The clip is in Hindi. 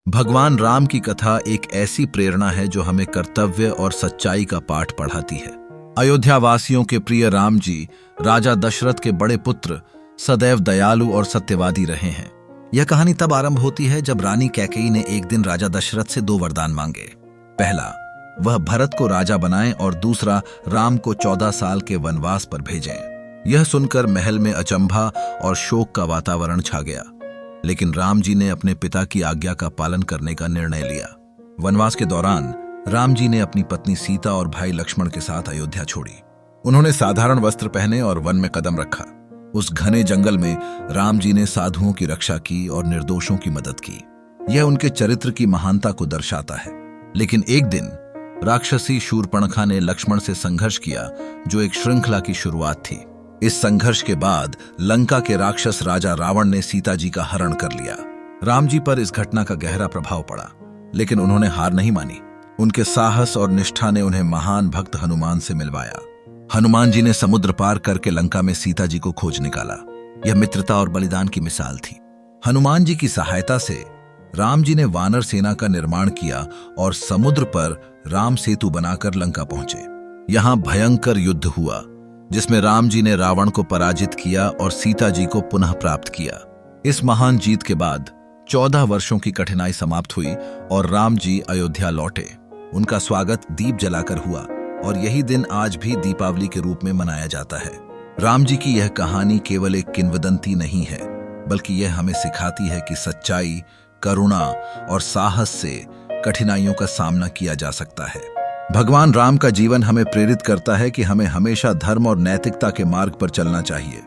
भगवान राम की कथा एक ऐसी प्रेरणा है जो हमें कर्तव्य और सच्चाई का पाठ पढ़ाती है। अयोध्या वासियों के प्रिय राम जी राजा दशरथ के बड़े पुत्र, सदैव दयालु और सत्यवादी रहे हैं। यह कहानी तब आरंभ होती है जब रानी कैकेयी ने एक दिन राजा दशरथ से 2 वरदान मांगे। पहला, वह भरत को राजा बनाएं और दूसरा, राम को 14 साल के वनवास पर भेजें। यह सुनकर महल में अचंभा और शोक का वातावरण छा गया, लेकिन राम जी ने अपने पिता की आज्ञा का पालन करने का निर्णय लिया। वनवास के दौरान राम जी ने अपनी पत्नी सीता और भाई लक्ष्मण के साथ अयोध्या छोड़ी। उन्होंने साधारण वस्त्र पहने और वन में कदम रखा। उस घने जंगल में राम जी ने साधुओं की रक्षा की और निर्दोषों की मदद की। यह उनके चरित्र की महानता को दर्शाता है। लेकिन एक दिन राक्षसी शूर्पणखा ने लक्ष्मण से संघर्ष किया, जो एक श्रृंखला की शुरुआत थी। इस संघर्ष के बाद लंका के राक्षस राजा रावण ने सीता जी का हरण कर लिया। राम जी पर इस घटना का गहरा प्रभाव पड़ा, लेकिन उन्होंने हार नहीं मानी। उनके साहस और निष्ठा ने उन्हें महान भक्त हनुमान से मिलवाया। हनुमान जी ने समुद्र पार करके लंका में सीता जी को खोज निकाला। यह मित्रता और बलिदान की मिसाल थी। हनुमान जी की सहायता से राम जी ने वानर सेना का निर्माण किया और समुद्र पर राम सेतु बनाकर लंका पहुंचे। यहां भयंकर युद्ध हुआ, जिसमें राम जी ने रावण को पराजित किया और सीता जी को पुनः प्राप्त किया। इस महान जीत के बाद 14 वर्षों की कठिनाई समाप्त हुई और राम जी अयोध्या लौटे। उनका स्वागत दीप जलाकर हुआ और यही दिन आज भी दीपावली के रूप में मनाया जाता है। राम जी की यह कहानी केवल एक किंवदंती नहीं है, बल्कि यह हमें सिखाती है कि सच्चाई, करुणा और साहस से कठिनाइयों का सामना किया जा सकता है। भगवान राम का जीवन हमें प्रेरित करता है कि हमें हमेशा धर्म और नैतिकता के मार्ग पर चलना चाहिए।